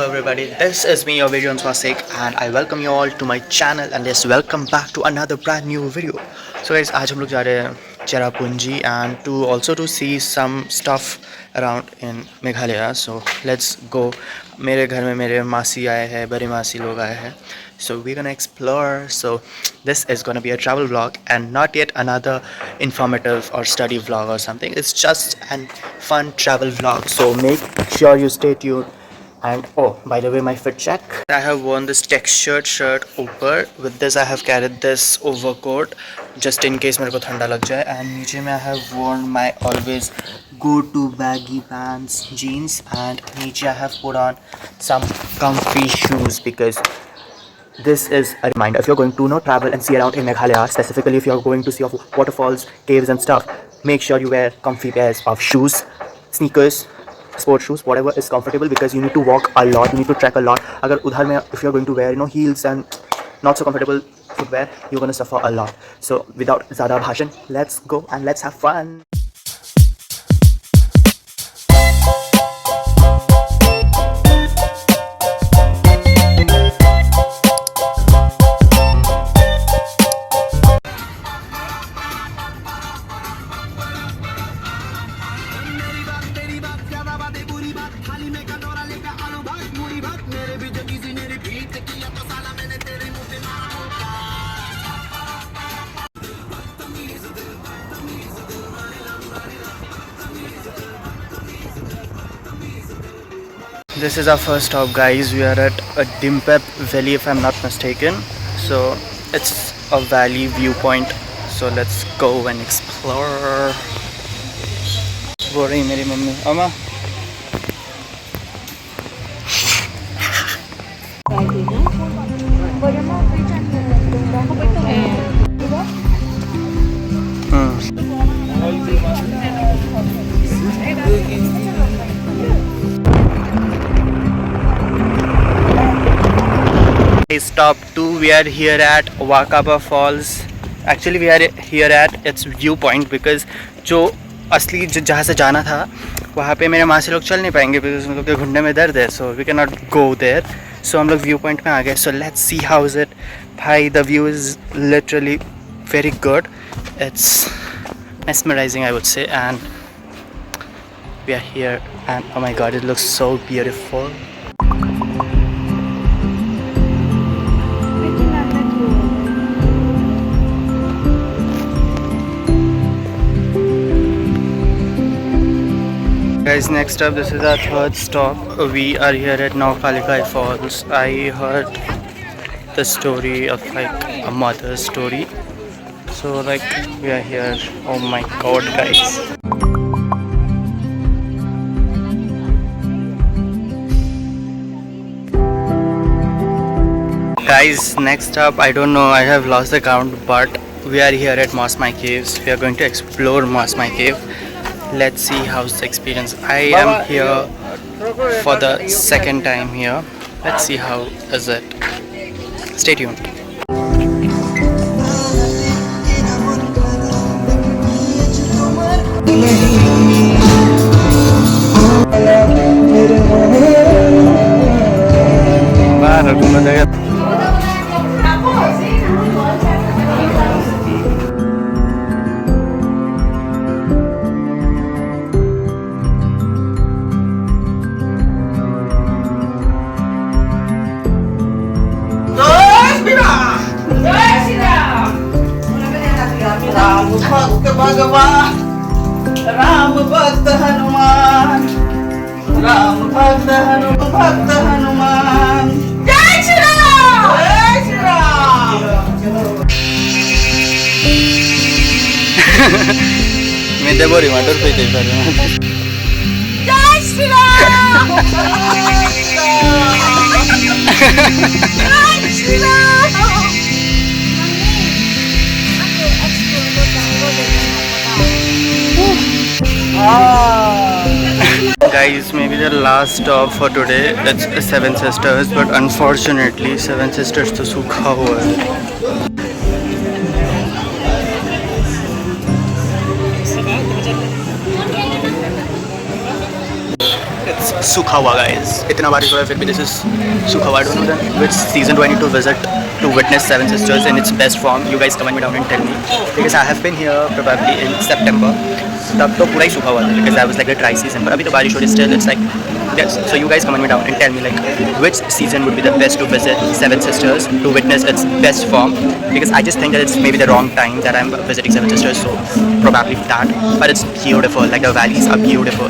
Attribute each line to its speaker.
Speaker 1: everybody, this is me, your video Swasik, and I welcome you all to my channel and yes, welcome back to another brand new video. So guys, आज हम लोग जा रहे हैं Cherrapunji and to see some stuff around in Meghalaya. So let's go. मेरे घर में मेरे मासी आए हैं, बड़े मासी लोग आए हैं. So we're gonna explore. So this is gonna be a travel vlog and not yet another informative or study vlog or something. It's just an fun travel vlog. So make sure you stay tuned. And oh, by the way, my fit check. I have worn this textured shirt over. With this, I have carried this overcoat just in case मेरे को ठंडा लग जाए. And नीचे में I have worn my always go-to baggy pants, jeans, and नीचे I have put on some comfy shoes because this is a reminder. If you're going to travel and see around in Meghalaya, specifically if you're going to see of waterfalls, caves and stuff, make sure you wear comfy pairs of shoes, sneakers, sport shoes, whatever is comfortable because you need to walk a lot, you need to trek a lot. अगर उधर में if you're going to wear heels and not so comfortable footwear, you're going to suffer a lot. So without ज़्यादा भाषण, let's go and let's have fun. This is our first stop, guys. We are at a Dimpep Valley, if I'm not mistaken. So it's a valley viewpoint. So let's go and explore. बोल रही मेरी mummy, अम्मा. Stop 2, we are here at waterfalls. Actually we are here at its viewpoint because जो असली जहाँ से जाना था वहाँ पे मेरे माँ से लोग चल नहीं पाएंगे because उन लोग के घुटने में दर्द है, so we cannot go there. So हम लोग व्यू पॉइंट में आ गए. So let's see how is it. भाई, the view is literally very good. It's mesmerizing, I would say, and we are here and oh my god, it looks so beautiful. Guys, next up, this is our third stop. We are here at Meghalaya Falls. I heard the story of like a mother's story. So like we are here. Oh my god, guys. Guys, next up, I don't know, I have lost the count, but we are here at Misty Caves. We are going to explore Misty Cave. Let's see how's the experience. I am here for the second time here. Let's see how is it. Stay tuned.
Speaker 2: Ram भक्त हनुमान, राम भक्त हनुमान. जय श्री राम, जय श्री राम.
Speaker 1: मी ते बोरी water पे ते
Speaker 2: जय श्री राम, जय Shri Ram.
Speaker 1: Guys, maybe the last stop for today. It's Seven Sisters, but unfortunately, Seven Sisters तो सूखा हुआ है. It's सूखा हुआ guys. इतना बारिश हो रहा है फिर भी this is सूखा हुआ. I don't know then which season do I need to visit to witness Seven Sisters in its best form. You guys comment me down and tell me because I have been here probably in September. तब तो पूरा ही सूखा हुआ था because I was like the dry season. पर अभी तो बारिश हो रही है still. It's like yes. So you guys comment me down and tell me like which season would be the best to visit Seven Sisters to witness its best form because I just think that it's maybe the wrong time that I'm visiting Seven Sisters. So probably that. But it's beautiful. Like the valleys are beautiful.